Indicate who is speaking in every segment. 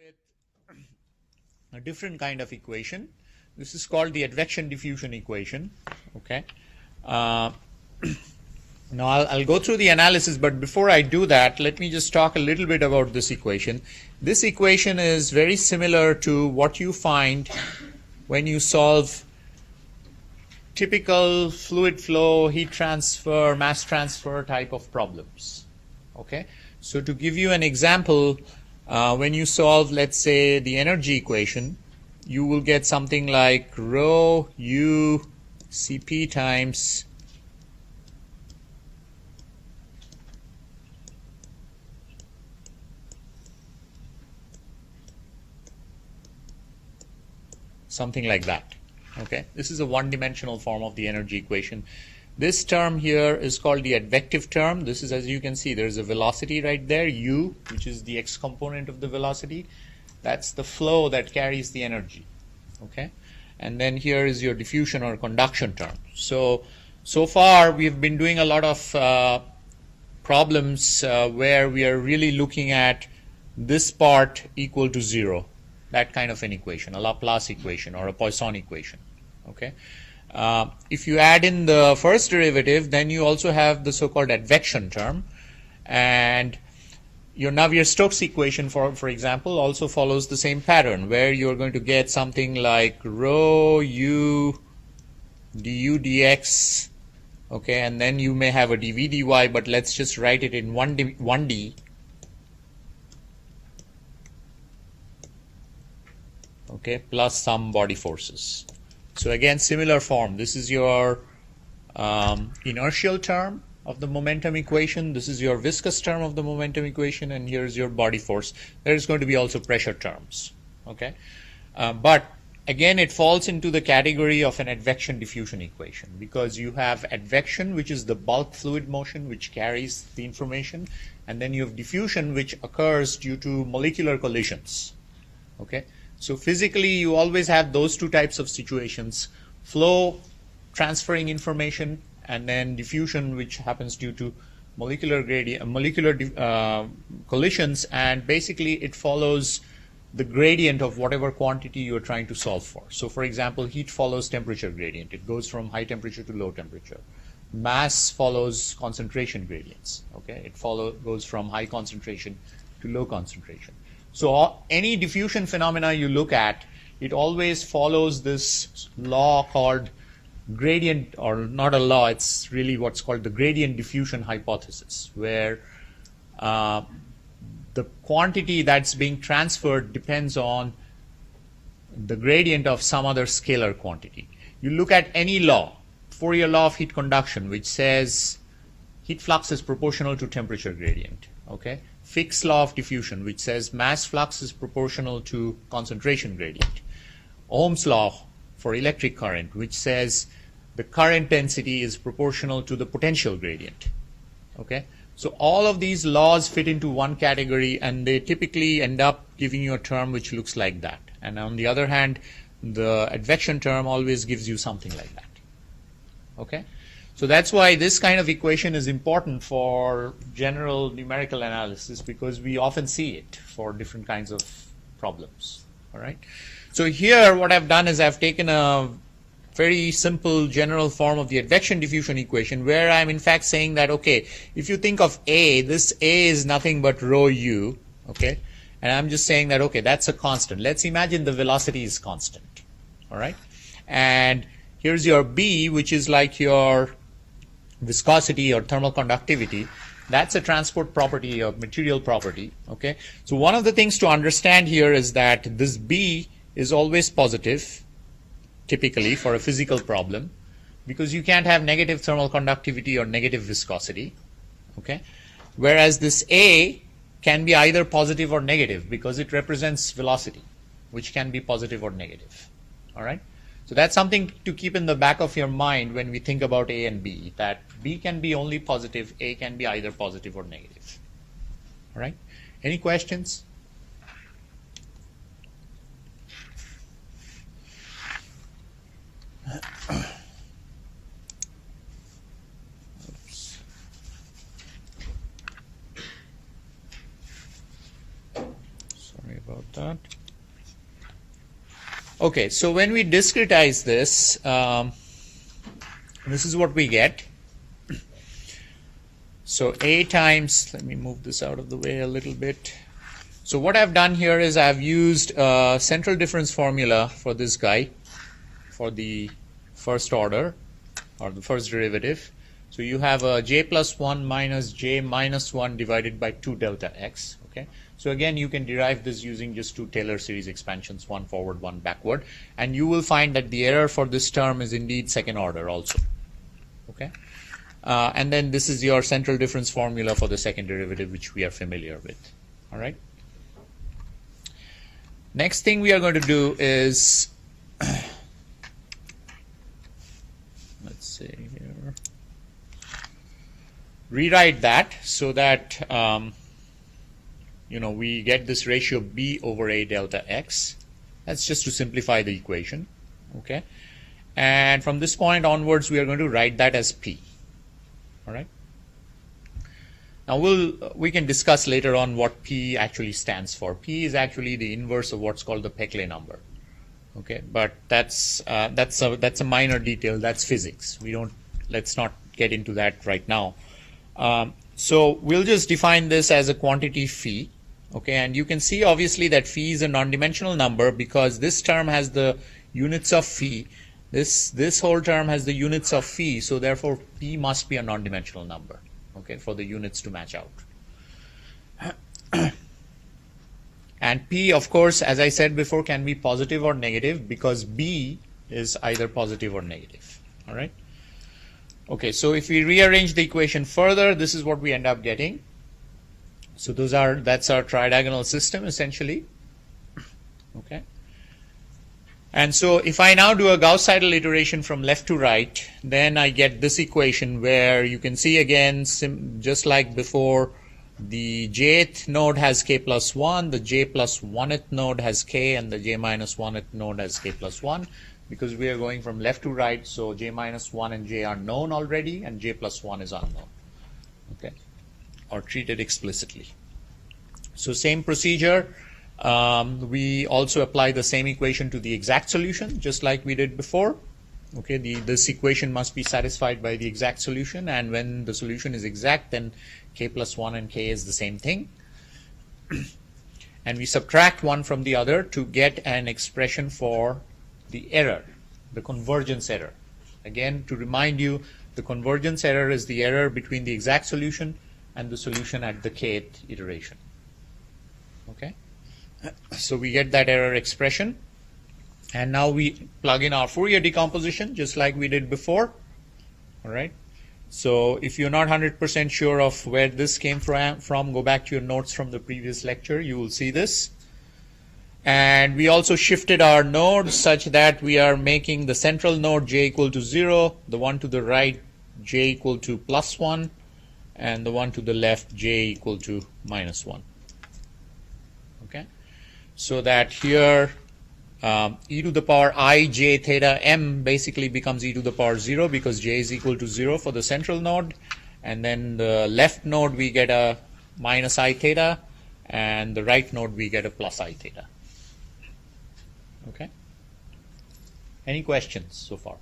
Speaker 1: with a different kind of equation. This is called the advection diffusion equation. Okay. Now I'll go through the analysis, but before I do that, let me just talk a little bit about this equation. This equation is very similar to what you find when you solve typical fluid flow, heat transfer, mass transfer type of problems. Okay. So to give you an example, when you solve, let's say, the energy equation, you will get something like rho u Cp times something like that. Okay, this is a one-dimensional form of the energy equation. This term here is called the advective term. This is, as you can see, there's a velocity right there, u, which is the x component of the velocity. That's the flow that carries the energy. Okay, and then here is your diffusion or conduction term. So far we've been doing a lot of problems where we are really looking at this part equal to 0. That kind of an equation, a Laplace equation or a Poisson equation. Okay. If you add in the first derivative, then you also have the so-called advection term, and your Navier-Stokes equation, for example, also follows the same pattern, where you're going to get something like rho u du dx. Okay, and then you may have a dv dy, but let's just write it in 1D. Okay, plus some body forces. So again, similar form. This is your inertial term of the momentum equation. This is your viscous term of the momentum equation, and here's your body force. There's going to be also pressure terms. Okay, but again, it falls into the category of an advection diffusion equation, because you have advection, which is the bulk fluid motion which carries the information, and then you have diffusion, which occurs due to molecular collisions. Okay. So physically, you always have those two types of situations: flow transferring information, and then diffusion, which happens due to molecular collisions, and basically it follows the gradient of whatever quantity you are trying to solve for. So for example, heat follows temperature gradient. It goes from high temperature to low temperature. Mass follows concentration gradients. Okay, it goes from high concentration to low concentration. So any diffusion phenomena you look at, it always follows this law called gradient, or not a law, it's really what's called the gradient diffusion hypothesis, where the quantity that's being transferred depends on the gradient of some other scalar quantity. You look at any law, Fourier law of heat conduction, which says heat flux is proportional to temperature gradient. Okay. Fick's law of diffusion, which says mass flux is proportional to concentration gradient. Ohm's law for electric current, which says the current density is proportional to the potential gradient. Okay, so all of these laws fit into one category, and they typically end up giving you a term which looks like that. And on the other hand, the advection term always gives you something like that. Okay. So that's why this kind of equation is important for general numerical analysis, because we often see it for different kinds of problems. All right. So here what I've done is I've taken a very simple general form of the advection diffusion equation, where I'm in fact saying that, okay, if you think of A, this A is nothing but rho u. Okay. And I'm just saying that, okay, that's a constant. Let's imagine the velocity is constant. All right. And here's your B, which is like your viscosity or thermal conductivity. That's a transport property or material property. Okay, so one of the things to understand here is that this B is always positive, typically for a physical problem, because you can't have negative thermal conductivity or negative viscosity. Okay, whereas this A can be either positive or negative, because it represents velocity, which can be positive or negative. All right. So that's something to keep in the back of your mind when we think about A and B, that B can be only positive, A can be either positive or negative. All right? Any questions? Oops. Sorry about that. not? Okay, so when we discretize this, this is what we get. So A times, let me move this out of the way a little bit. So what I've done here is I've used a central difference formula for this guy, for the first order, or the first derivative. So you have a j plus 1 minus j minus 1 divided by 2 delta x. Okay. So again, you can derive this using just two Taylor series expansions, one forward, one backward, and you will find that the error for this term is indeed second order also. Okay. And then this is your central difference formula for the second derivative, which we are familiar with. All right. Next thing we are going to do is, let's see here, rewrite that so that we get this ratio b over a delta x. That's just to simplify the equation. Okay. And from this point onwards, we are going to write that as p. All right. Now we can discuss later on what p actually stands for. P is actually the inverse of what's called the Peclet number. Okay, but that's a minor detail. That's physics. Let's not get into that right now. So we'll just define this as a quantity phi. Okay, and you can see obviously that phi is a non-dimensional number because this term has the units of phi. This whole term has the units of phi, so therefore p must be a non-dimensional number, okay, for the units to match out. And p, of course, as I said before, can be positive or negative because b is either positive or negative. All right. Okay, so if we rearrange the equation further, this is what we end up getting. So that's our tridiagonal system essentially. Okay. And so if I now do a Gauss-Seidel iteration from left to right, then I get this equation where you can see again, just like before, the jth node has k plus 1, the j plus 1th node has k, and the j minus 1th node has k plus 1. Because we are going from left to right, so j minus 1 and j are known already, and j plus 1 is unknown. Okay, or treated explicitly. So same procedure. We also apply the same equation to the exact solution, just like we did before. Okay, this equation must be satisfied by the exact solution, and when the solution is exact, then k plus 1 and k is the same thing. And we subtract one from the other to get an expression for the error, the convergence error. Again, to remind you, the convergence error is the error between the exact solution and the solution at the kth iteration. Okay. So we get that error expression, and now we plug in our Fourier decomposition just like we did before. All right. So if you're not 100% sure of where this came from, go back to your notes from the previous lecture. You will see this. And we also shifted our nodes such that we are making the central node j equal to 0, the one to the right j equal to plus 1, and the one to the left j equal to minus 1. Okay. So that here e to the power I j theta m basically becomes e to the power 0 because j is equal to 0 for the central node, and then the left node we get a minus I theta, and the right node we get a plus I theta. Okay. Any questions so far?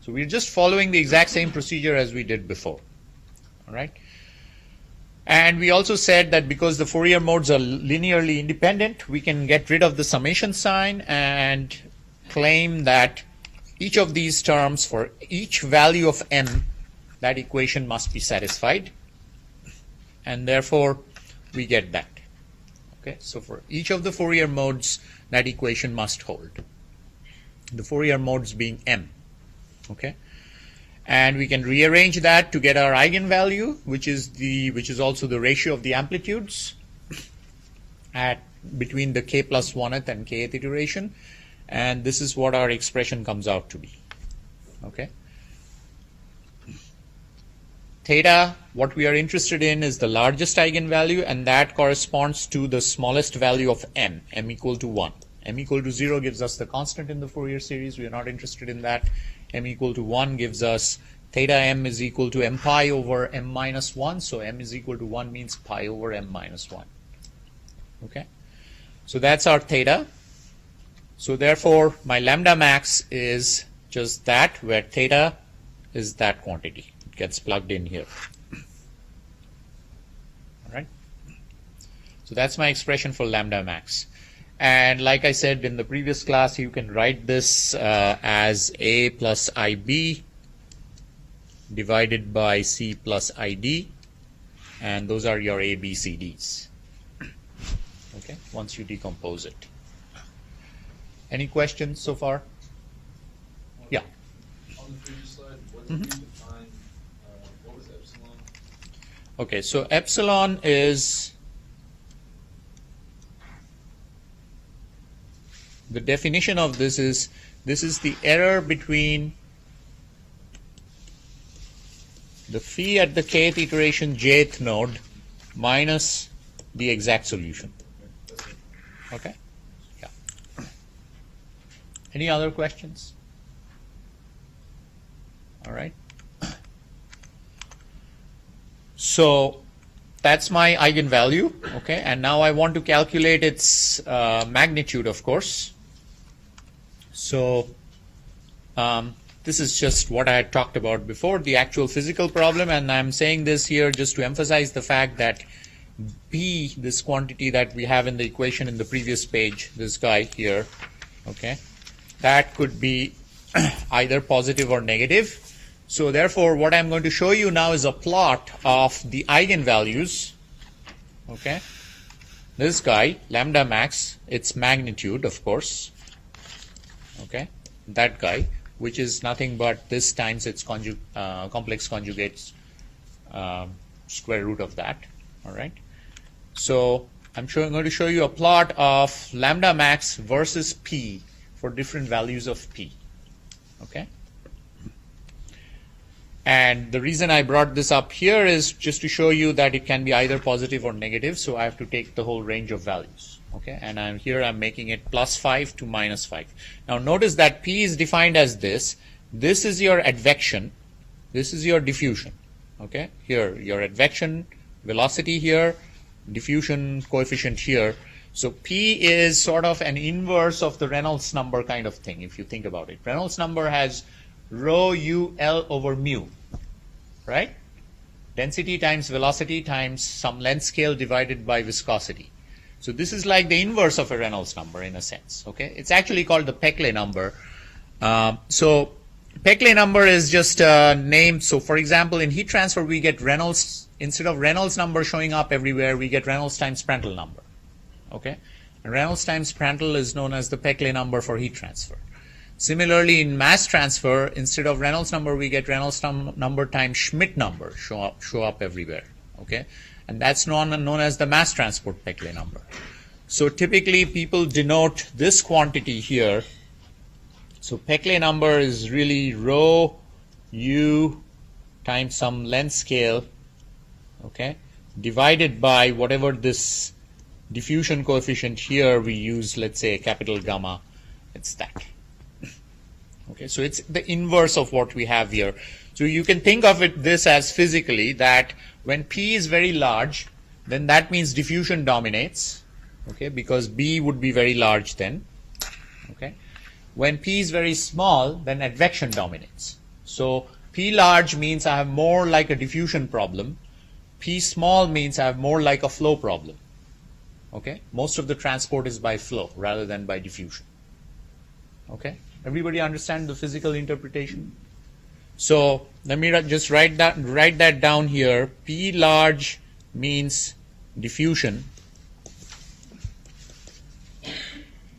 Speaker 1: So we're just following the exact same procedure as we did before. All right. And we also said that because the Fourier modes are linearly independent, we can get rid of the summation sign and claim that each of these terms, for each value of m, that equation must be satisfied. And therefore, we get that. Okay, so for each of the Fourier modes, that equation must hold. The Fourier modes being m. Okay. And we can rearrange that to get our eigenvalue, which is also the ratio of the amplitudes between the k plus 1th and kth iteration, and this is what our expression comes out to be. Okay. Theta, what we are interested in is the largest eigenvalue, and that corresponds to the smallest value of m equal to 1. M equal to 0 gives us the constant in the Fourier series. We are not interested in that. M equal to 1 gives us theta m is equal to m pi over m minus 1. So m is equal to 1 means pi over m minus 1. Okay. So that's our theta. So therefore, my lambda max is just that, where theta is that quantity. It gets plugged in here. All right. So that's my expression for lambda max. And like I said in the previous class, you can write this as A plus IB divided by C plus ID, and those are your A, B, C, Ds. Okay, once you decompose it. Any questions so far? Yeah.
Speaker 2: On the previous slide, what did you define? What was epsilon?
Speaker 1: Okay, so epsilon is the definition of this is the error between the phi at the kth iteration jth node minus the exact solution. Okay? Yeah. Any other questions? All right. So that's my eigenvalue, okay? And now I want to calculate its magnitude, of course. So this is just what I had talked about before, the actual physical problem, and I'm saying this here just to emphasize the fact that B, this quantity that we have in the equation in the previous page, this guy here, okay, that could be either positive or negative. So therefore, what I'm going to show you now is a plot of the eigenvalues, okay, this guy, lambda max, its magnitude, of course, okay, that guy, which is nothing but this times its complex conjugate's square root of that. All right. So I'm going to show you a plot of lambda max versus p for different values of p. Okay. And the reason I brought this up here is just to show you that it can be either positive or negative. So I have to take the whole range of values. Okay, and I'm making it plus 5 to minus 5. Now notice that P is defined as this. This is your advection. This is your diffusion. Okay, here your advection velocity here, diffusion coefficient here. So P is sort of an inverse of the Reynolds number kind of thing, if you think about it. Reynolds number has rho u L over mu, right? Density times velocity times some length scale divided by viscosity. So this is like the inverse of a Reynolds number in a sense. Okay, it's actually called the Peclet number. So Peclet number is just a name. So for example, in heat transfer, we get Reynolds, instead of Reynolds number showing up everywhere, we get Reynolds times Prandtl number. Okay, and Reynolds times Prandtl is known as the Peclet number for heat transfer. Similarly, in mass transfer, instead of Reynolds number, we get Reynolds number times Schmidt number show up everywhere. Okay. And that's known as the mass transport Peclet number. So typically people denote this quantity here. So Peclet number is really rho u times some length scale, okay, divided by whatever this diffusion coefficient here we use, let's say a capital gamma, it's that. Okay, so it's the inverse of what we have here. So you can think of this as physically that when P is very large, then that means diffusion dominates, okay, because B would be very large then, okay. When P is very small, then advection dominates. So P large means I have more like a diffusion problem. P small means I have more like a flow problem, okay. Most of the transport is by flow rather than by diffusion, okay. Everybody understand the physical interpretation? So let me just write that down here. P large means diffusion.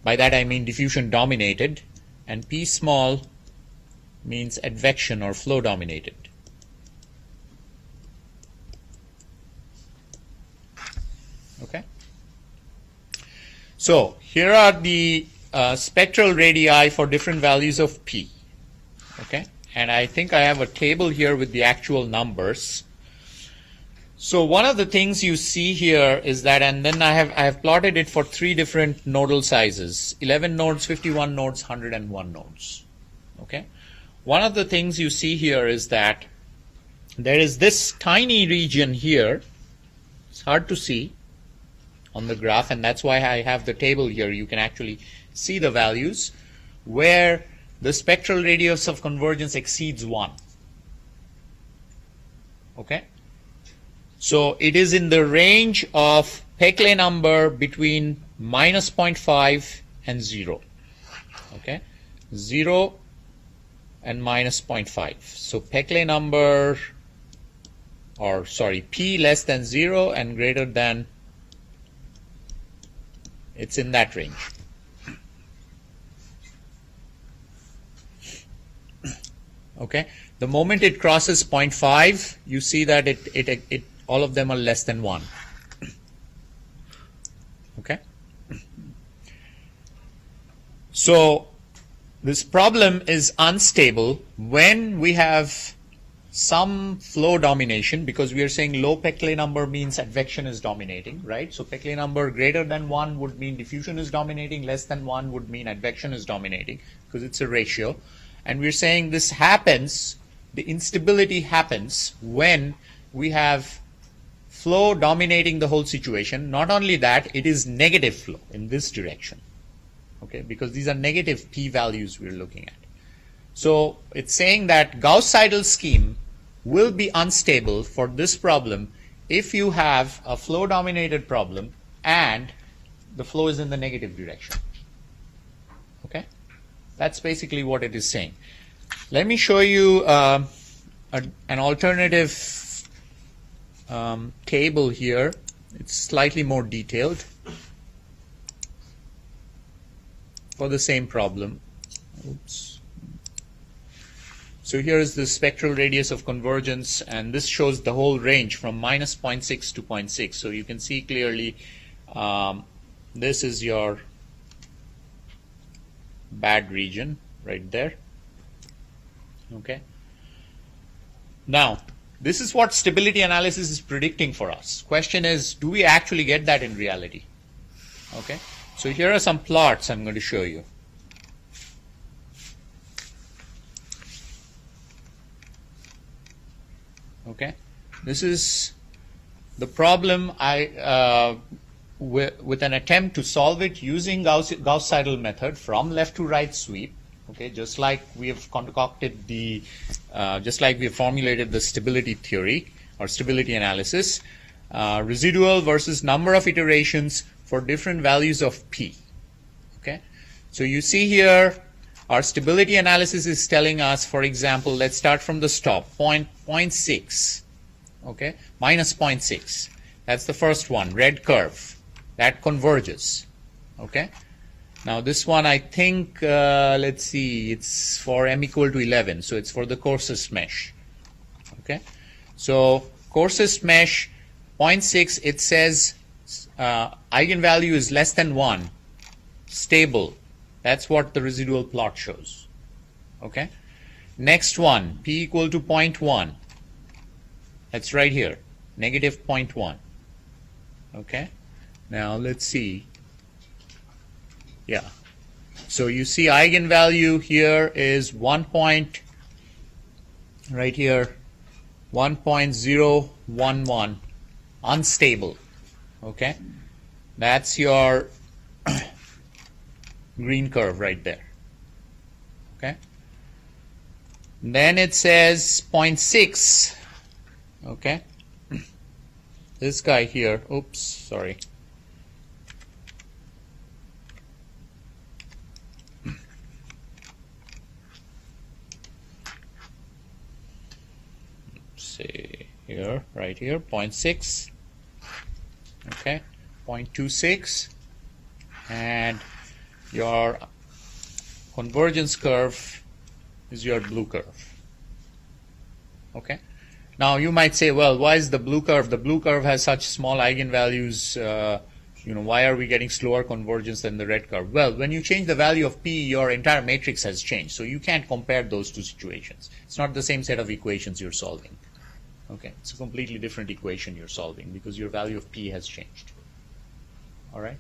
Speaker 1: By that I mean diffusion dominated, and P small means advection or flow dominated. Okay. So here are the spectral radii for different values of P. Okay. And I think I have a table here with the actual numbers. So one of the things you see here is that, and then I have plotted it for 3 different nodal sizes, 11 nodes, 51 nodes, 101 nodes. Okay. One of the things you see here is that there is this tiny region here. It's hard to see. on the graph, and that's why I have the table here. You can actually see the values where the spectral radius of convergence exceeds 1. Okay? So it is in the range of Peclet number between minus 0.5 and 0. Okay? 0 and minus 0.5. So Peclet number, or sorry, P less than 0 and greater than, it's in that range. Okay? The moment it crosses 0.5, you see that it all of them are less than 1. Okay? So this problem is unstable when we have some flow domination, because we are saying low Peclet number means advection is dominating, right? So Peclet number greater than 1 would mean diffusion is dominating, less than 1 would mean advection is dominating, because it's a ratio. And we're saying this happens, the instability happens when we have flow dominating the whole situation. Not only that, it is negative flow in this direction. Okay, because these are negative p values we're looking at. So it's saying that Gauss-Seidel scheme will be unstable for this problem if you have a flow dominated problem and the flow is in the negative direction. Okay, that's basically what it is saying. Let me show you an alternative table here. It's slightly more detailed for the same problem. Oops. So here is the spectral radius of convergence, and this shows the whole range from minus 0.6 to 0.6. So you can see clearly this is your bad region right there. Okay. Now, this is what stability analysis is predicting for us. Question is, do we actually get that in reality? Okay. So here are some plots I'm going to show you. Okay. This is the problem with an attempt to solve it using Gauss-Seidel method from left to right sweep. Okay, just like we have concocted the, just like we have formulated the stability theory or stability analysis, residual versus number of iterations for different values of p. Okay, so you see here our stability analysis is telling us, for example, let's start from the stop, 0.6. Okay, minus 0.6. That's the first one, red curve. That converges. Okay. Now this one, I think, let's see, it's for m equal to 11, so it's for the coarsest mesh. Okay, so coarsest mesh, 0.6, it says eigenvalue is less than 1, stable. That's what the residual plot shows. Okay, next one, p equal to 0.1. That's right here, negative 0.1. Okay, now let's see. Yeah, so you see eigenvalue here is 1 point, right here, 1.011, unstable. Okay, that's your green curve right there. Okay, then it says 0.6. Okay, this guy here, oops, sorry. See here, right here, 0.6, okay, 0.26, and your convergence curve is your blue curve. Okay. Now you might say, well, why is the blue curve? The blue curve has such small eigenvalues. Why are we getting slower convergence than the red curve? Well, when you change the value of p, your entire matrix has changed. So you can't compare those two situations. It's not the same set of equations you're solving. Okay, it's a completely different equation you're solving because your value of p has changed. All right.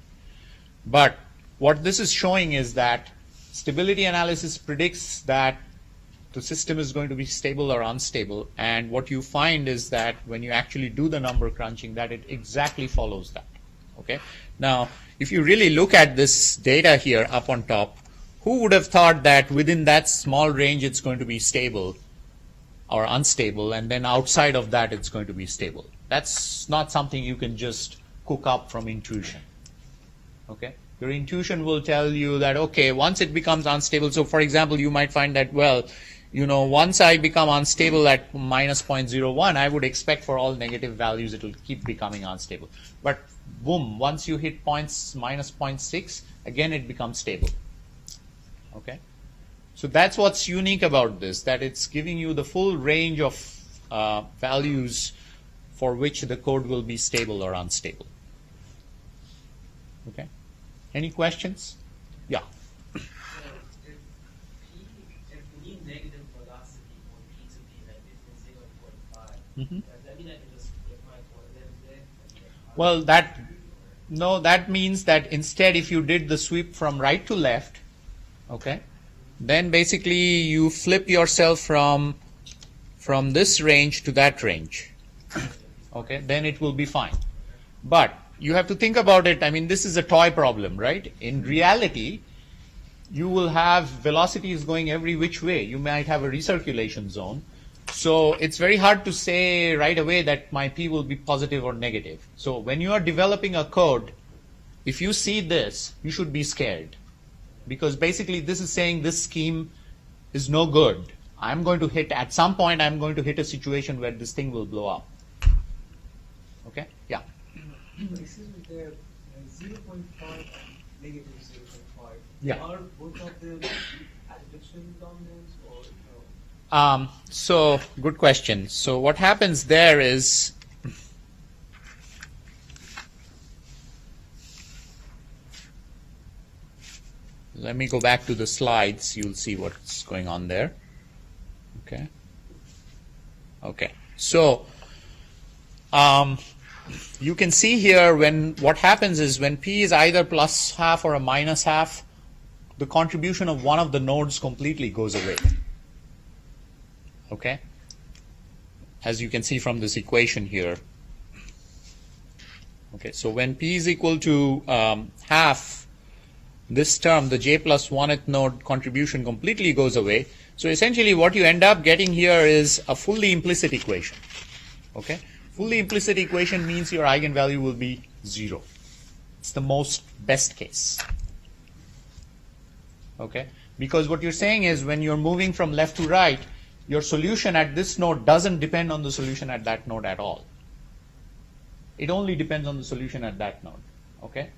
Speaker 1: But what this is showing is that stability analysis predicts that the system is going to be stable or unstable, and what you find is that when you actually do the number crunching, that it exactly follows that. Okay. Now, if you really look at this data here up on top, who would have thought that within that small range it's going to be stable or unstable, and then outside of that it's going to be stable? That's not something you can just cook up from intuition. Okay. Your intuition will tell you that, okay, once it becomes unstable, so for example, you might find that, well, you know, once I become unstable at minus 0.01, I would expect for all negative values it will keep becoming unstable. But boom, once you hit minus 0.6, again it becomes stable. Okay? So that's what's unique about this, that it's giving you the full range of values for which the code will be stable or unstable. Okay? Any questions? Yeah.
Speaker 3: If mean negative velocity for P to be like between 0 and 0.5, does that mean I can just flip my coordinates there?
Speaker 1: Well, that means that instead if you did the sweep from right to left, okay, then basically you flip yourself from this range to that range. Okay, then it will be fine. But you have to think about it. I mean, this is a toy problem, right? In reality, you will have velocities going every which way. You might have a recirculation zone. So it's very hard to say right away that my P will be positive or negative. So when you are developing a code, if you see this, you should be scared. Because basically this is saying this scheme is no good. At some point, I'm going to hit a situation where this thing will blow up. Okay? Yeah.
Speaker 4: Excuse me, there 0.5 and negative 0.5.
Speaker 1: Yeah.
Speaker 4: Are both of them addition dominance or no?
Speaker 1: So good question. So what happens there is let me go back to the slides. You'll see what's going on there. Okay. Okay. So you can see here what happens is when P is either plus half or a minus half, the contribution of one of the nodes completely goes away. Okay? As you can see from this equation here. Okay, so when P is equal to half, this term, the j plus 1th node contribution completely goes away. So essentially what you end up getting here is a fully implicit equation. Okay? Fully implicit equation means your eigenvalue will be 0. It's the best case. Okay? Because what you're saying is when you're moving from left to right, your solution at this node doesn't depend on the solution at that node at all. It only depends on the solution at that node. Okay?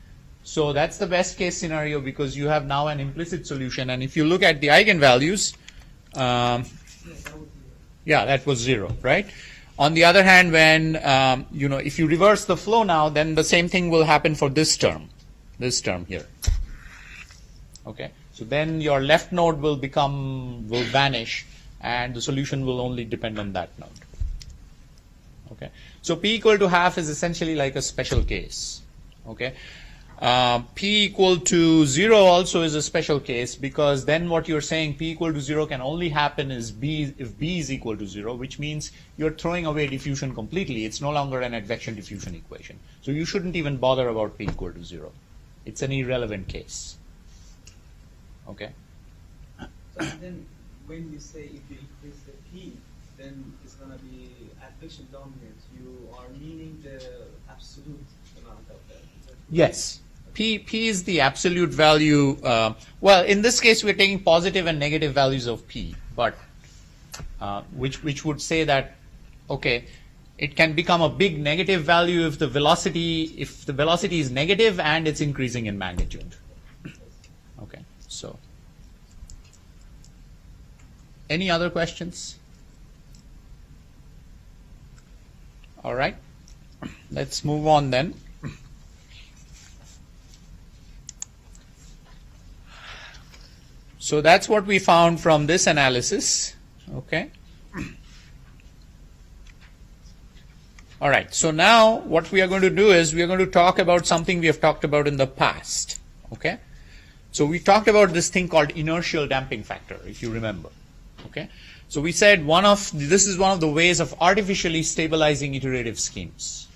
Speaker 1: So that's the best case scenario because you have now an implicit solution. And if you look at the eigenvalues, yeah, that was 0, right? On the other hand, when if you reverse the flow now, then the same thing will happen for this term here. Okay, so then your left node will vanish, and the solution will only depend on that node. Okay, so P equal to half is essentially like a special case. Okay. P equal to 0 also is a special case because then what you're saying P equal to 0 can only happen if B is equal to 0, which means you're throwing away diffusion completely. It's no longer an advection diffusion equation. So you shouldn't even bother about P equal to 0. It's an irrelevant case. Okay?
Speaker 4: So then when you say if you increase the P, then it's going to be advection dominance. You are meaning the absolute amount of that.
Speaker 1: Yes. P is the absolute value. Well, in this case, we're taking positive and negative values of P, but which would say that, okay, it can become a big negative value if the velocity is negative and it's increasing in magnitude. Okay, so any other questions? All right, let's move on then. So that's what we found from this analysis. Okay. All right. So now what we are going to do is we are going to talk about something we have talked about in the past. Okay. So we talked about this thing called inertial damping factor, if you remember. Okay. So we said this is one of the ways of artificially stabilizing iterative schemes.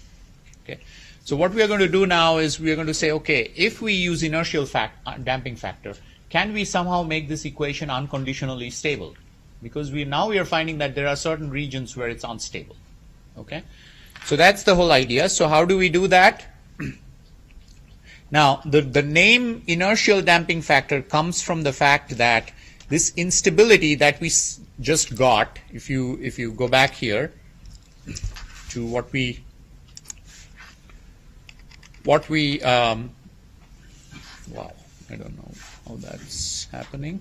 Speaker 1: Okay. So what we are going to do now is we are going to say, okay, if we use inertial damping factor, can we somehow make this equation unconditionally stable? Because now we are finding that there are certain regions where it's unstable. Okay, so that's the whole idea. So how do we do that? Now, the name inertial damping factor comes from the fact that this instability that we just got, if you go back here to what we wow, I don't know how that's happening.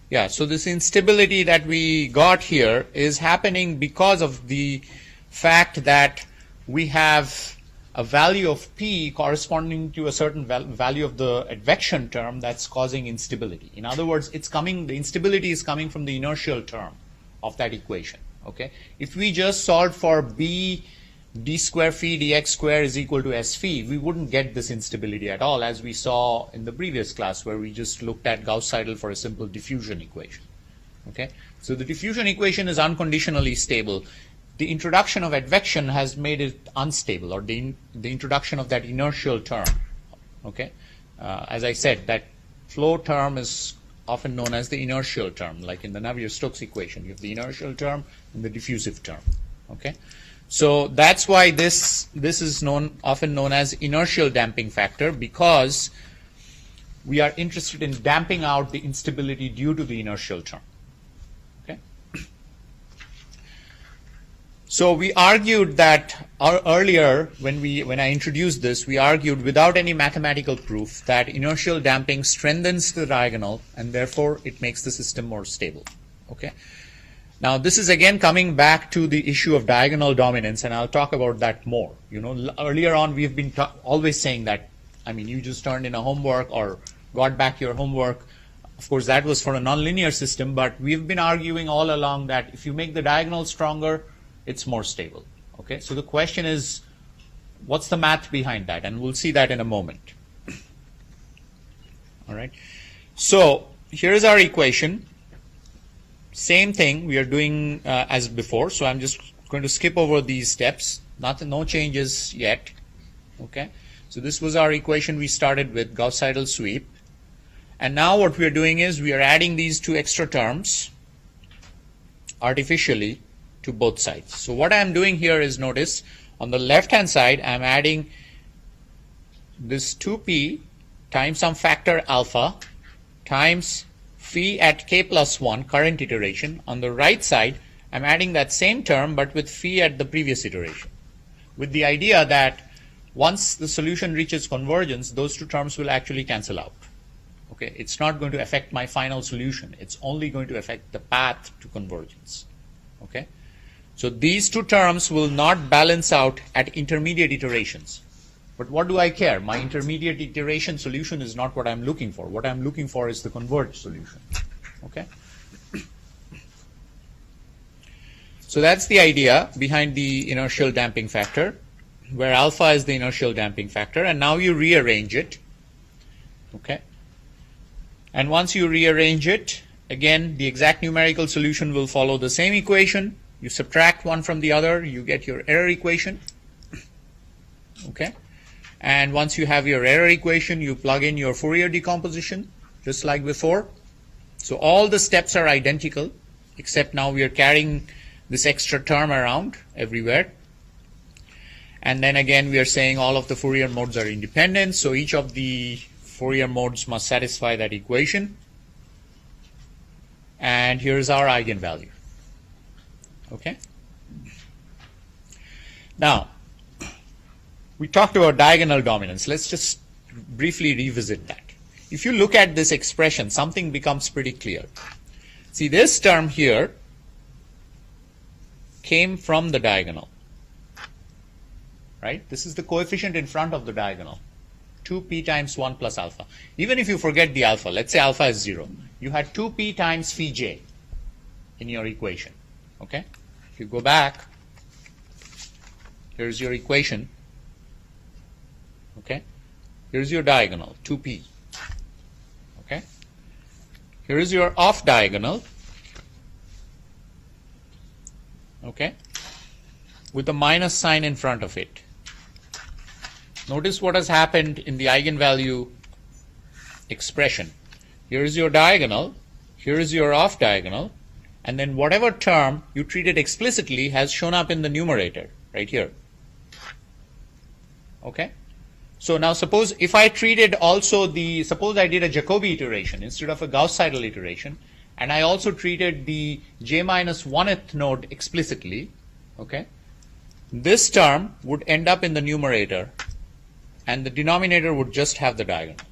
Speaker 1: Yeah, so this instability that we got here is happening because of the fact that we have a value of P corresponding to a certain value of the advection term that's causing instability. In other words, the instability is coming from the inertial term of that equation. Okay, if we just solved for B d square phi dx square is equal to s phi, we wouldn't get this instability at all, as we saw in the previous class where we just looked at Gauss-Seidel for a simple diffusion equation. Okay, so the diffusion equation is unconditionally stable. The introduction of advection has made it unstable, or the introduction of that inertial term. Okay, as I said, that flow term is often known as the inertial term, like in the Navier-Stokes equation. You have the inertial term and the diffusive term. Okay, so that's why this is often known as inertial damping factor, because we are interested in damping out the instability due to the inertial term. Okay. So we argued that earlier when I introduced this, we argued without any mathematical proof that inertial damping strengthens the diagonal and therefore it makes the system more stable. Okay. Now this is again coming back to the issue of diagonal dominance, and I'll talk about that more. You know, earlier on we've been always saying that, I mean, you just turned in a homework or got back your homework. Of course, that was for a nonlinear system, but we've been arguing all along that if you make the diagonal stronger, it's more stable. Okay, so the question is, what's the math behind that? And we'll see that in a moment. All right. So here's our equation. Same thing we are doing as before. So I'm just going to skip over these steps. No changes yet. Okay. So this was our equation we started with, Gauss-Seidel sweep. And now what we are doing is we are adding these two extra terms artificially to both sides. So what I'm doing here is, notice on the left hand side I'm adding this 2p times some factor alpha times phi at k plus 1 current iteration. On the right side I'm adding that same term but with phi at the previous iteration, with the idea that once the solution reaches convergence, those two terms will actually cancel out. Okay, it's not going to affect my final solution. It's only going to affect the path to convergence. Okay, so these two terms will not balance out at intermediate iterations. But what do I care? My intermediate iteration solution is not what I'm looking for. What I'm looking for is the converged solution. Okay, so that's the idea behind the inertial damping factor, where alpha is the inertial damping factor, and now you rearrange it. Okay, and once you rearrange it, again the exact numerical solution will follow the same equation. You subtract one from the other, you get your error equation. Okay, and once you have your error equation, you plug in your Fourier decomposition just like before. So all the steps are identical, except now we are carrying this extra term around everywhere. And then again we are saying all of the Fourier modes are independent, so each of the Fourier modes must satisfy that equation. And here's our eigenvalue. Okay. Now, we talked about diagonal dominance. Let's just briefly revisit that. If you look at this expression, something becomes pretty clear. See, this term here came from the diagonal. Right? This is the coefficient in front of the diagonal. 2p times 1 plus alpha. Even if you forget the alpha, let's say alpha is 0, you had 2p times phi j in your equation. Okay? If you go back, here's your equation. Okay? Here's your diagonal, 2p. Okay? Here is your off diagonal. Okay? With a minus sign in front of it. Notice what has happened in the eigenvalue expression. Here is your diagonal, here is your off diagonal, and then whatever term you treated explicitly has shown up in the numerator right here. Okay? So now suppose if I treated also suppose I did a Jacobi iteration instead of a Gauss-Seidel iteration, and I also treated the j minus 1th node explicitly, okay? This term would end up in the numerator, and the denominator would just have the diagonal.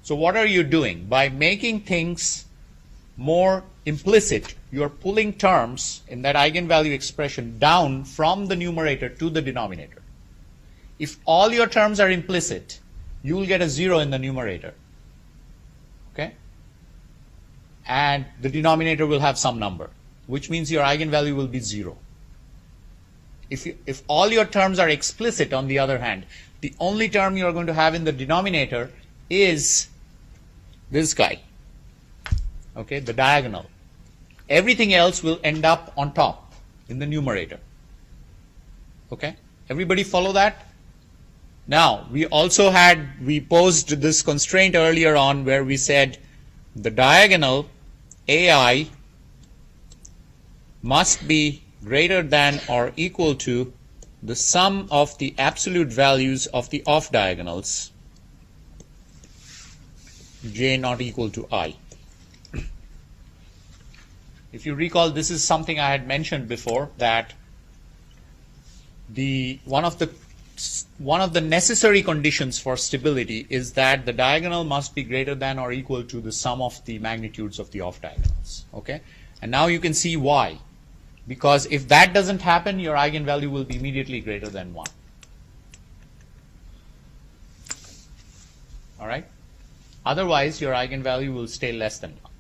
Speaker 1: So what are you doing? By making things more implicit, you are pulling terms in that eigenvalue expression down from the numerator to the denominator. If all your terms are implicit, you will get a 0 in the numerator. Okay? And the denominator will have some number, which means your eigenvalue will be 0. If all your terms are explicit, on the other hand, the only term you are going to have in the denominator is this guy, okay, the diagonal. Everything else will end up on top in the numerator. Okay? Everybody follow that? Now, we posed this constraint earlier on where we said the diagonal AI must be greater than or equal to the sum of the absolute values of the off diagonals, j not equal to I. If you recall, this is something I had mentioned before, that one of the necessary conditions for stability is that the diagonal must be greater than or equal to the sum of the magnitudes of the off diagonals. Okay? And now you can see why. Because if that doesn't happen, your eigenvalue will be immediately greater than 1. All right? Otherwise, your eigenvalue will stay less than 1.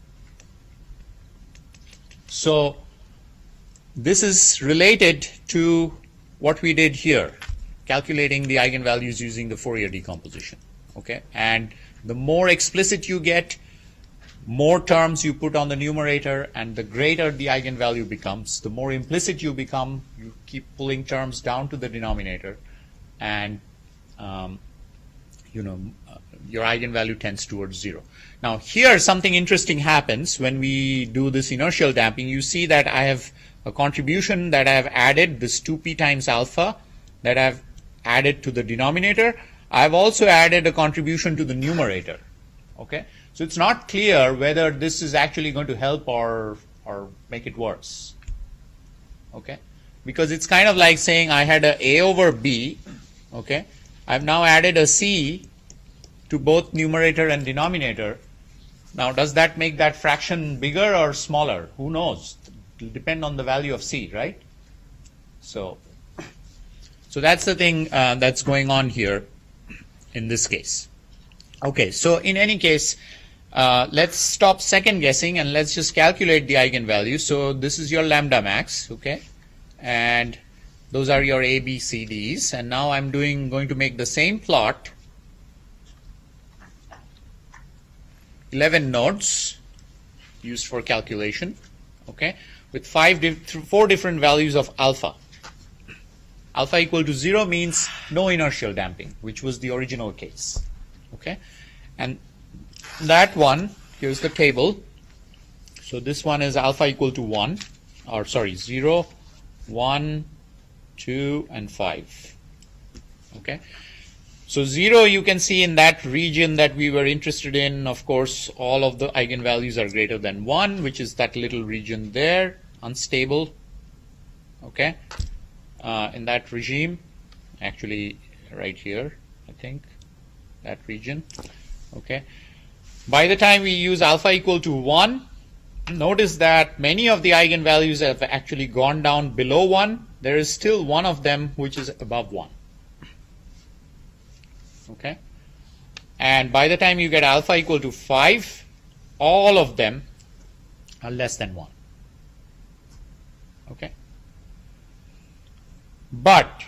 Speaker 1: So this is related to what we did here, calculating the eigenvalues using the Fourier decomposition. Okay? And the more explicit you get, more terms you put on the numerator, and the greater the eigenvalue becomes. The more implicit you become, you keep pulling terms down to the denominator, and your eigenvalue tends towards 0. Now here something interesting happens when we do this inertial damping. You see that I have a contribution that I have added, this 2p times alpha, that I have added to the denominator. I have also added a contribution to the numerator. Okay? So it's not clear whether this is actually going to help or make it worse. Okay? Because it's kind of like saying I had a over b. Okay? I've now added a c to both numerator and denominator. Now, does that make that fraction bigger or smaller? Who knows? It will depend on the value of c, right? So that's the thing that's going on here in this case. Okay, so in any case, let's stop second guessing and let's just calculate the eigenvalue. So this is your lambda max, okay? And those are your A, B, C, Ds. And now I'm going to make the same plot, 11 nodes used for calculation, okay, with 4 different values of alpha. Alpha equal to 0 means no inertial damping, which was the original case, okay? And that one, here's the table. So this one is alpha equal to 1, or sorry, 0, 1, 2, and 5, okay? So 0, you can see in that region that we were interested in, of course, all of the eigenvalues are greater than 1, which is that little region there, unstable, okay? In that regime, actually right here, I think, that region, okay? By the time we use alpha equal to 1, notice that many of the eigenvalues have actually gone down below 1. There is still one of them which is above 1. Okay? And by the time you get alpha equal to 5, all of them are less than 1. Okay? But,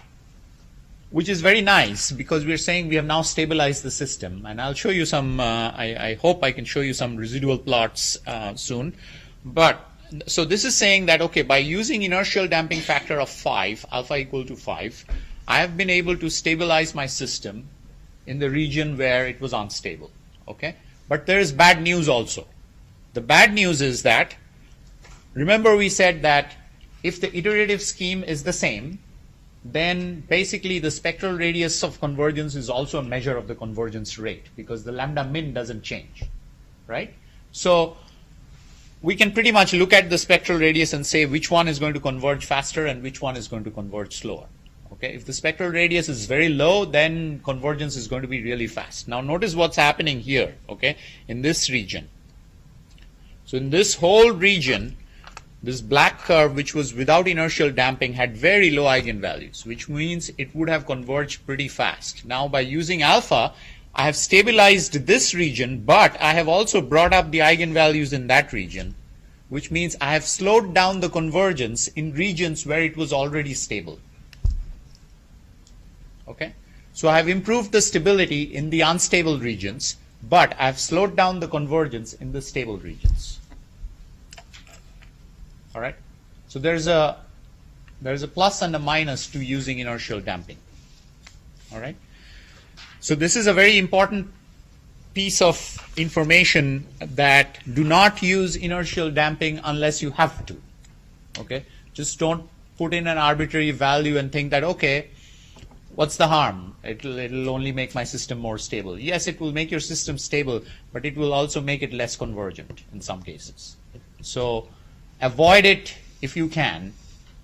Speaker 1: which is very nice because we're saying we have now stabilized the system. And I'll show you some, I hope I can show you some residual plots soon. But, so this is saying that, okay, by using inertial damping factor of 5, alpha equal to 5, I have been able to stabilize my system in the region where it was unstable. Okay? But there is bad news also. The bad news is that, remember we said that if the iterative scheme is the same, then basically the spectral radius of convergence is also a measure of the convergence rate because the lambda min doesn't change, right? So we can pretty much look at the spectral radius and say which one is going to converge faster and which one is going to converge slower. Okay, if the spectral radius is very low, then convergence is going to be really fast. Now notice what's happening here, okay, in this region. So in this whole region, this black curve, which was without inertial damping, had very low eigenvalues, which means it would have converged pretty fast. Now by using alpha, I have stabilized this region, but I have also brought up the eigenvalues in that region, which means I have slowed down the convergence in regions where it was already stable. Okay? So I have improved the stability in the unstable regions, but I have slowed down the convergence in the stable regions. All right? So there's a plus and a minus to using inertial damping. All right? So this is a very important piece of information, that do not use inertial damping unless you have to. Okay? Just don't put in an arbitrary value and think that, okay, what's the harm? It'll only make my system more stable. Yes, it will make your system stable, but it will also make it less convergent in some cases. So avoid it if you can,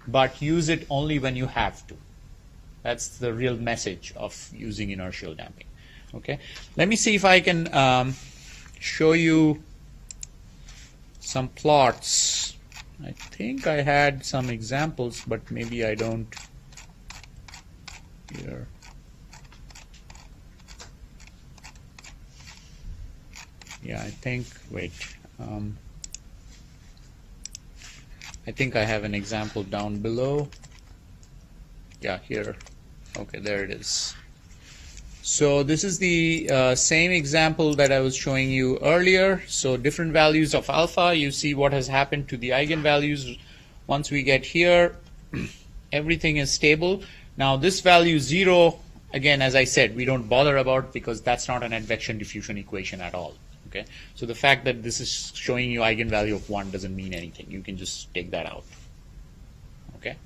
Speaker 1: but use it only when you have to. That's the real message of using inertial damping. Okay, let me see if I can show you some plots. I think I had some examples, but maybe I don't here. Yeah, I think, wait. I think I have an example down below. Yeah, here. Okay, there it is. So this is the same example that I was showing you earlier. So different values of alpha. You see what has happened to the eigenvalues. Once we get here, everything is stable. Now this value 0, again, as I said, we don't bother about because that's not an advection diffusion equation at all. Okay, so the fact that this is showing you eigenvalue of 1 doesn't mean anything. You can just take that out. Okay,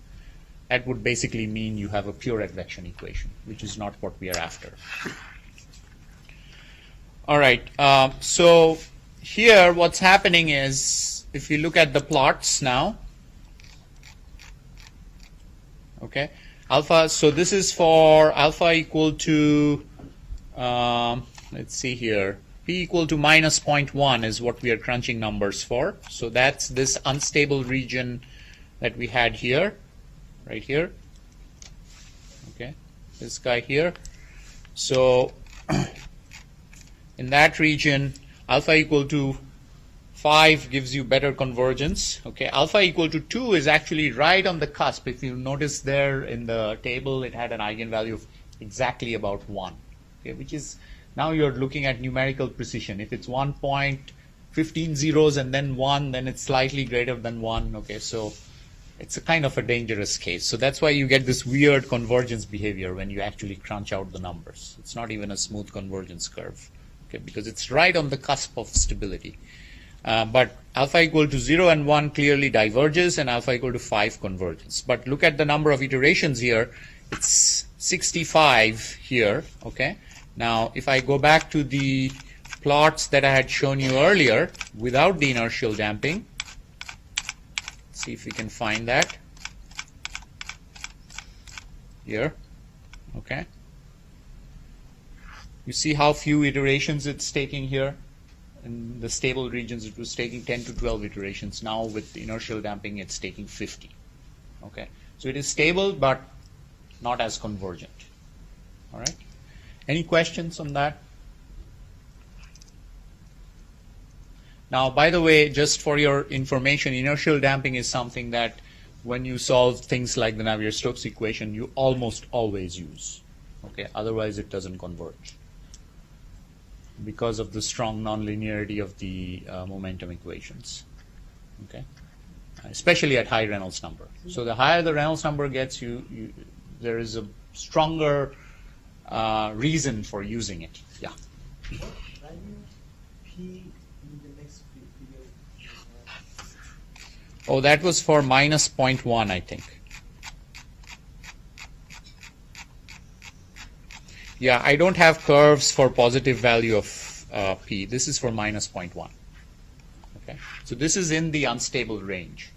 Speaker 1: that would basically mean you have a pure advection equation, which is not what we are after. All right, so here what's happening is, if you look at the plots now, okay, alpha, so this is for alpha equal to, let's see here, p equal to minus 0.1 is what we are crunching numbers for. So that's this unstable region that we had here, right here. Okay, this guy here. So in that region, alpha equal to 5 gives you better convergence. Okay, alpha equal to 2 is actually right on the cusp. If you notice there in the table, it had an eigenvalue of exactly about 1. Okay, which is, now you're looking at numerical precision. If it's 1.15 zeros and then 1, then it's slightly greater than 1. Okay, so it's a kind of a dangerous case. So that's why you get this weird convergence behavior when you actually crunch out the numbers. It's not even a smooth convergence curve, okay, because it's right on the cusp of stability. But alpha equal to 0 and 1 clearly diverges, and alpha equal to 5 converges. But look at the number of iterations here. It's 65 here. Okay. Now, if I go back to the plots that I had shown you earlier without the inertial damping, see if we can find that here. Okay. You see how few iterations it's taking here? In the stable regions, it was taking 10 to 12 iterations. Now, with inertial damping, it's taking 50. Okay. So it is stable, but not as convergent. All right. Any questions on that? Now, by the way, just for your information, inertial damping is something that when you solve things like the Navier-Stokes equation, you almost always use. Okay, otherwise it doesn't converge because of the strong nonlinearity of the momentum equations. Okay, especially at high Reynolds number. So the higher the Reynolds number gets, there is a stronger reason for using it. Yeah.
Speaker 4: What value P in the next video?
Speaker 1: Oh, that was for minus 0.1, I think. Yeah, I don't have curves for positive value of P. This is for minus 0.1. Okay, so this is in the unstable range.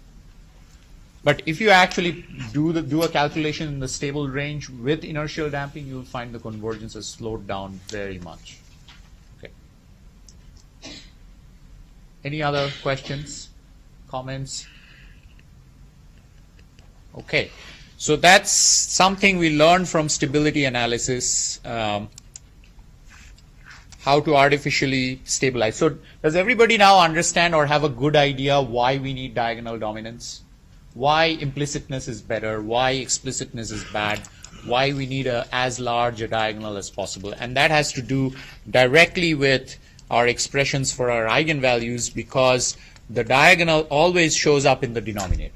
Speaker 1: But if you actually do a calculation in the stable range with inertial damping, you'll find the convergence has slowed down very much. Okay. Any other questions, comments? Okay. So that's something we learned from stability analysis, how to artificially stabilize. So does everybody now understand or have a good idea why we need diagonal dominance? Why implicitness is better? Why explicitness is bad? Why we need as large a diagonal as possible? And that has to do directly with our expressions for our eigenvalues, because the diagonal always shows up in the denominator.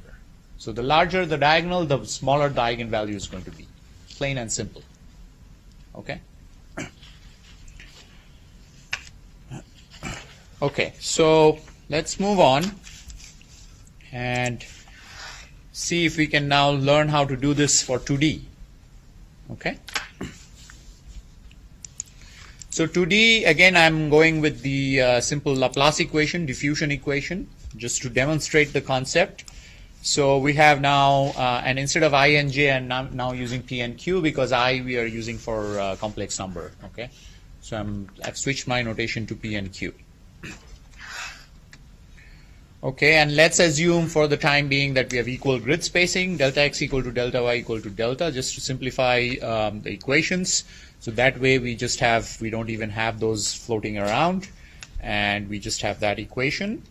Speaker 1: So the larger the diagonal, the smaller the eigenvalue is going to be. Plain and simple. Okay? Okay, so let's move on and see if we can now learn how to do this for 2D. Okay? So 2D, again, I'm going with the simple Laplace equation, diffusion equation, just to demonstrate the concept. So we have now, and instead of I and J, I'm now using P and Q, because I we are using for complex number. Okay, so I've switched my notation to P and Q. Okay, and let's assume for the time being that we have equal grid spacing, delta x equal to delta y equal to delta, just to simplify the equations. So that way we don't even have those floating around, and we just have that equation.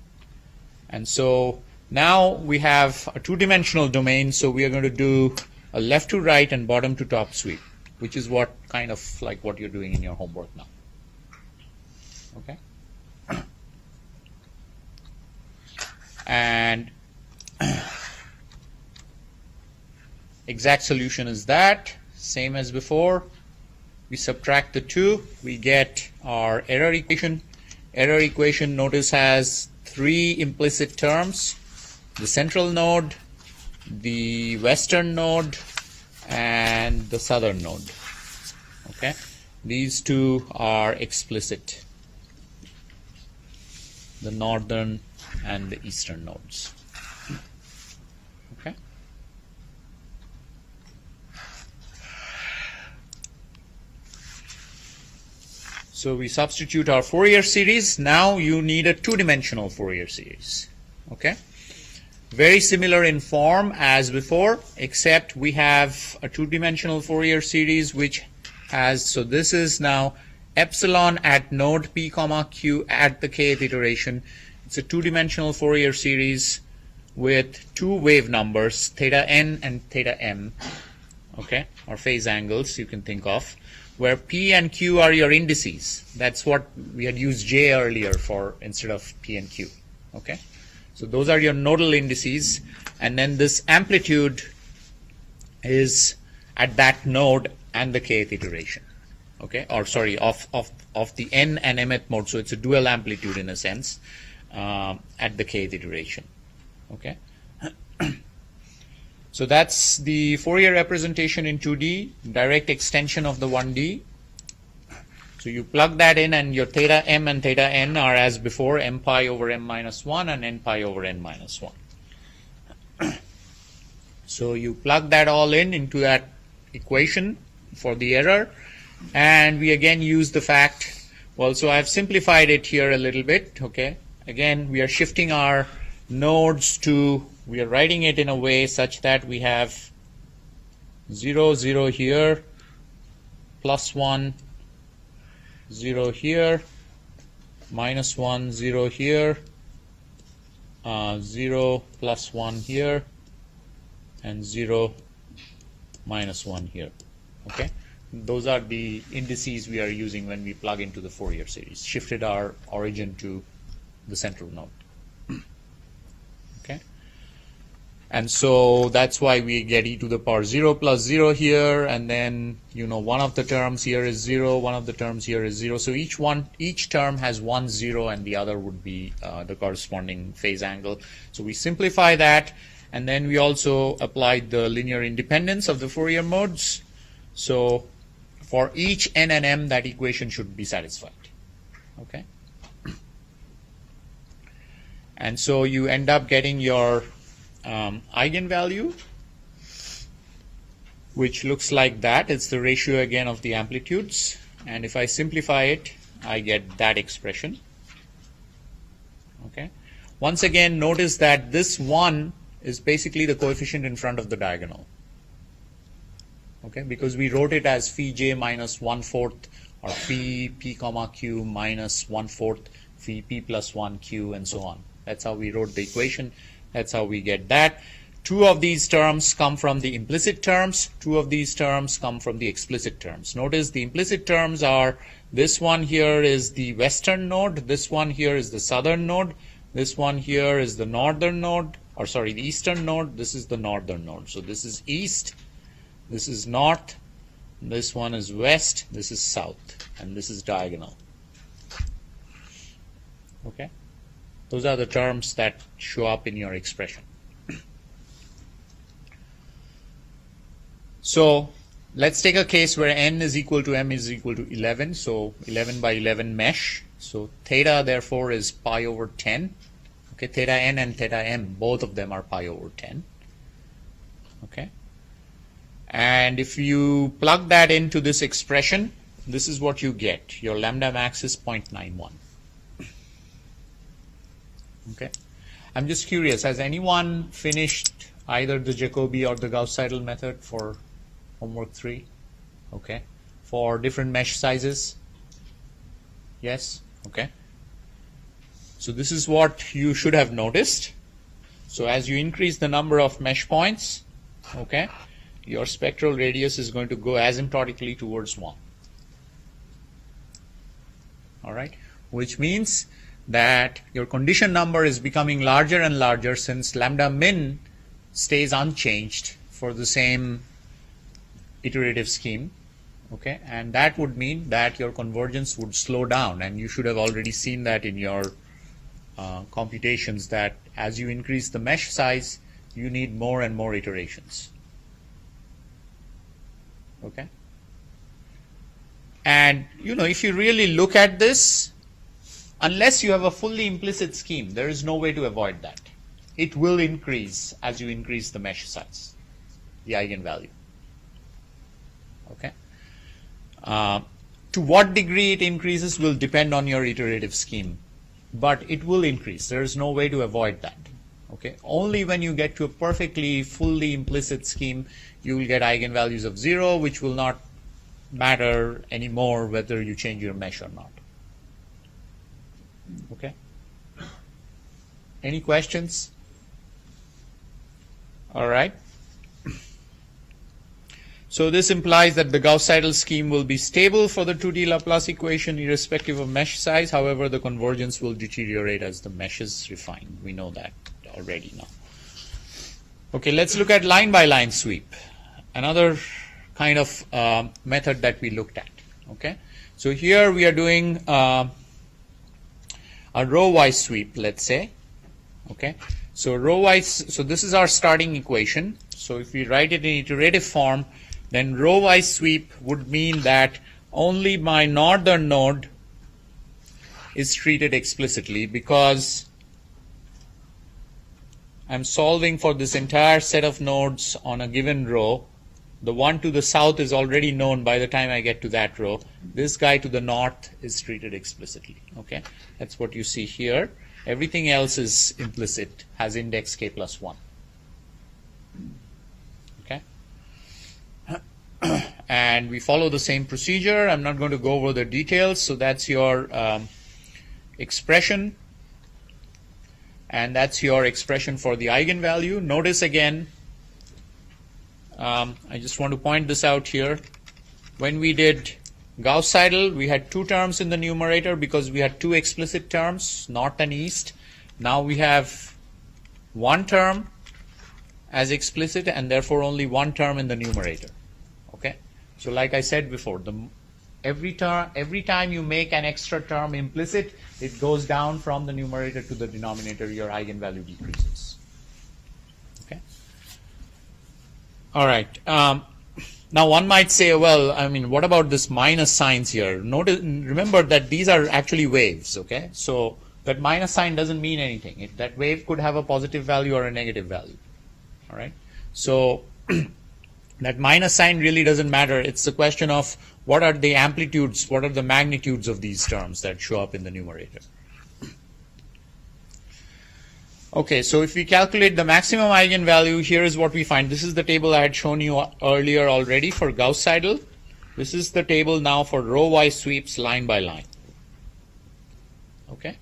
Speaker 1: And so now we have a two-dimensional domain, so we are going to do a left to right and bottom to top sweep, which is what kind of like what you're doing in your homework now. Okay? And exact solution is that, same as before. We subtract the two, we get our error equation. Error equation, notice, has three implicit terms: the central node, the western node, and the southern node. Okay, these two are explicit, the northern and the eastern nodes. Okay. So we substitute our Fourier series. Now you need a two-dimensional Fourier series. Okay. Very similar in form as before, except we have a two-dimensional Fourier series which has, so this is now epsilon at node p comma q at the kth iteration. It's a two-dimensional Fourier series with two wave numbers, theta n and theta m, okay, or phase angles you can think of, where p and q are your indices. That's what we had used j earlier for instead of p and q, okay. So those are your nodal indices, and then this amplitude is at that node and the kth iteration, okay, or sorry, of the n and mth mode. So it's a dual amplitude in a sense at the kth iteration, okay. So that's the Fourier representation in 2D, direct extension of the 1D. So you plug that in, and your theta m and theta n are as before, m pi over m minus 1 and n pi over n minus 1. So you plug that all into that equation for the error, and we again use the fact, well, so I've simplified it here a little bit, okay. Again, we are shifting our nodes to, we are writing it in a way such that we have 0, 0 here, plus 1, 0 here, minus 1, 0 here, 0 plus 1 here, and 0 minus 1 here. Okay, those are the indices we are using when we plug into the Fourier series. Shifted our origin to the central node. Okay. And so that's why we get e to the power 0 plus 0 here, and then one of the terms here is 0, one of the terms here is 0. So each term has one 0, and the other would be the corresponding phase angle. So we simplify that, and then we also applied the linear independence of the Fourier modes. So for each n and m, that equation should be satisfied. Okay. And so you end up getting your eigenvalue, which looks like that. It's the ratio again of the amplitudes, and if I simplify it, I get that expression. Okay. Once again, notice that this 1 is basically the coefficient in front of the diagonal. Okay, because we wrote it as phi j minus 1/4 or phi p comma q minus 1/4 phi p plus 1 q and so on. That's how we wrote the equation. That's how we get that. 2 of these terms come from the implicit terms. 2 of these terms come from the explicit terms. Notice the implicit terms are this one here is the western node. This one here is the southern node. This one here is the northern node, or sorry, the eastern node. This is the northern node. So this is east. This is north. This one is west. This is south. And this is diagonal. Okay. Those are the terms that show up in your expression. So let's take a case where n is equal to m is equal to 11. So 11 by 11 mesh. So theta therefore is pi over 10. Okay, theta n and theta m, both of them are pi over 10. Okay. And if you plug that into this expression, this is what you get. Your lambda max is 0.91. Okay. I'm just curious, has anyone finished either the Jacobi or the Gauss-Seidel method for homework 3? Okay. For different mesh sizes? Yes? Okay. So this is what you should have noticed. So as you increase the number of mesh points, okay, your spectral radius is going to go asymptotically towards 1. All right? Which means that your condition number is becoming larger and larger since lambda min stays unchanged for the same iterative scheme. Okay, and that would mean that your convergence would slow down, and you should have already seen that in your computations, that as you increase the mesh size, you need more and more iterations. Okay, and if you really look at this, unless you have a fully implicit scheme, there is no way to avoid that. It will increase as you increase the mesh size, the eigenvalue. Okay. To what degree it increases will depend on your iterative scheme, but it will increase. There is no way to avoid that. Okay. Only when you get to a perfectly fully implicit scheme, you will get eigenvalues of 0, which will not matter anymore whether you change your mesh or not. Okay. Any questions? All right. So this implies that the Gauss-Seidel scheme will be stable for the 2D Laplace equation irrespective of mesh size. However, the convergence will deteriorate as the mesh is refined. We know that already now. Okay, let's look at line-by-line sweep. Another kind of method that we looked at. Okay, so here we are doing a row-wise sweep, let's say. Okay, so row-wise, so this is our starting equation. So if we write it in iterative form, then row-wise sweep would mean that only my northern node is treated explicitly because I'm solving for this entire set of nodes on a given row. The one to the south is already known by the time I get to that row. This guy to the north is treated explicitly. Okay, that's what you see here. Everything else is implicit, has index k plus 1. Okay, and we follow the same procedure. I'm not going to go over the details. So that's your expression, and that's your expression for the eigenvalue. Notice again, I just want to point this out here. When we did Gauss-Seidel, we had 2 terms in the numerator because we had 2 explicit terms, north and east. Now we have 1 term, as explicit and therefore only one term in the numerator. Okay? So like I said before, every time you make an extra term implicit, it goes down from the numerator to the denominator, your eigenvalue decreases. Okay? All right. Now one might say, well, I mean, what about this minus signs here? Remember that these are actually waves, okay? So that minus sign doesn't mean anything. That wave could have a positive value or a negative value. All right? So that minus sign really doesn't matter. It's the question of what are the amplitudes, what are the magnitudes of these terms that show up in the numerator. Okay, so if we calculate the maximum eigenvalue, here is what we find. This is the table I had shown you earlier already for Gauss-Seidel. This is the table now for row-wise sweeps line by line. Okay?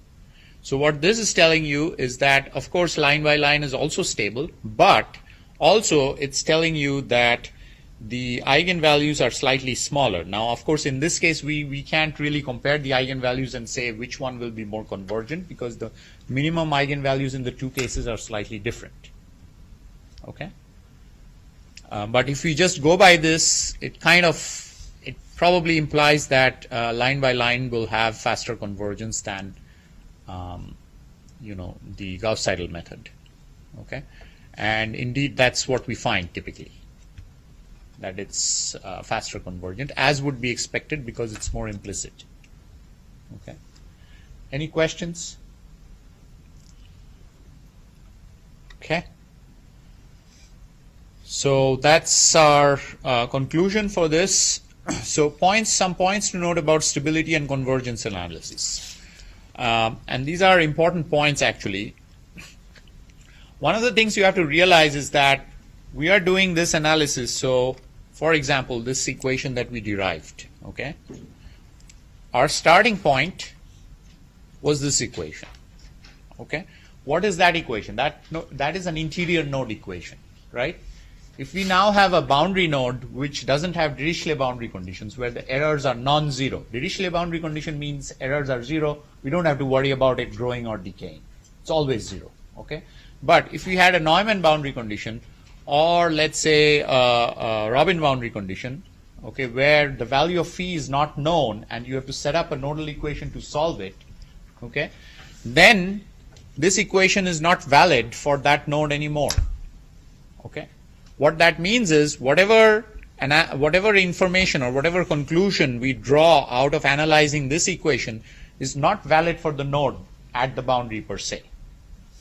Speaker 1: So what this is telling you is that, of course, line by line is also stable, but also it's telling you that the eigenvalues are slightly smaller. Now, of course, in this case, we can't really compare the eigenvalues and say which one will be more convergent because the minimum eigenvalues in the two cases are slightly different. Okay? But if we just go by this, it probably implies that line by line will have faster convergence than the Gauss-Seidel method. Okay? And indeed, that's what we find typically, that it's faster convergent, as would be expected because it's more implicit. Okay. Any questions? Okay. So that's our conclusion for this. So some points to note about stability and convergence analysis. And these are important points actually. One of the things you have to realize is that we are doing this analysis. So, for example, this equation that we derived, okay? Our starting point was this equation, okay? What is that equation? That is an interior node equation, right? If we now have a boundary node which doesn't have Dirichlet boundary conditions where the errors are non-zero. Dirichlet boundary condition means errors are zero. We don't have to worry about it growing or decaying. It's always zero, okay? But if we had a Neumann boundary condition, or let's say a Robin boundary condition, okay, where the value of phi is not known and you have to set up a nodal equation to solve it, okay, then this equation is not valid for that node anymore. Okay, what that means is whatever information or whatever conclusion we draw out of analyzing this equation is not valid for the node at the boundary per se.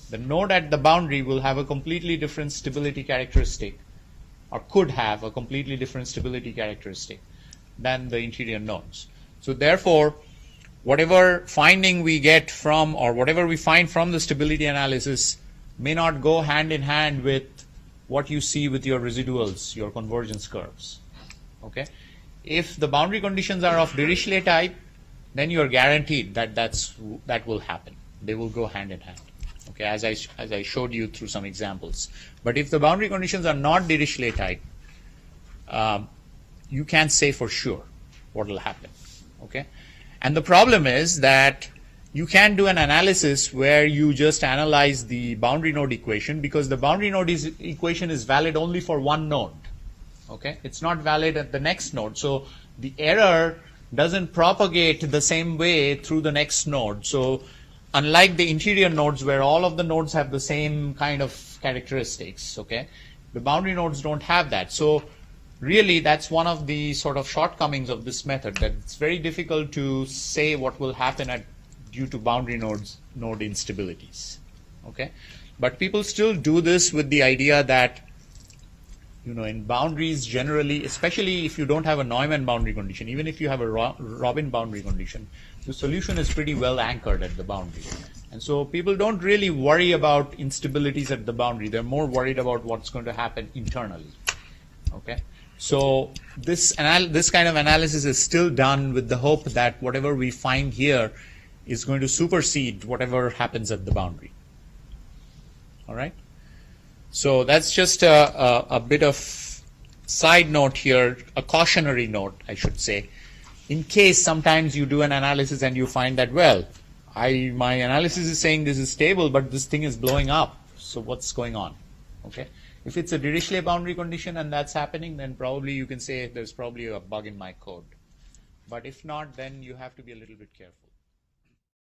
Speaker 1: The node at the boundary will have a completely different stability characteristic, or could have a completely different stability characteristic than the interior nodes. So therefore, whatever finding we get from, or whatever we find from the stability analysis may not go hand in hand with what you see with your residuals, your convergence curves. Okay? If the boundary conditions are of Dirichlet type, then you are guaranteed that that will happen. They will go hand in hand. Okay, as I showed you through some examples. But if the boundary conditions are not Dirichlet type, you can't say for sure what will happen. Okay, and the problem is that you can't do an analysis where you just analyze the boundary node equation because the boundary node equation is valid only for one node. Okay, it's not valid at the next node. So the error doesn't propagate the same way through the next node. So unlike the interior nodes where all of the nodes have the same kind of characteristics, okay, the boundary nodes don't have that. So really that's one of the sort of shortcomings of this method, that it's very difficult to say what will happen due to boundary node instabilities. Okay, but people still do this with the idea that, you know, in boundaries generally, especially if you don't have a Neumann boundary condition, even if you have a Robin boundary condition, the solution is pretty well anchored at the boundary. And so people don't really worry about instabilities at the boundary. They're more worried about what's going to happen internally. Okay? So this kind of analysis is still done with the hope that whatever we find here is going to supersede whatever happens at the boundary. All right? So that's just a bit of side note here, a cautionary note, I should say. In case sometimes you do an analysis and you find that, well, my analysis is saying this is stable, but this thing is blowing up. So what's going on? Okay. If it's a Dirichlet boundary condition and that's happening, then probably you can say there's probably a bug in my code. But if not, then you have to be a little bit careful.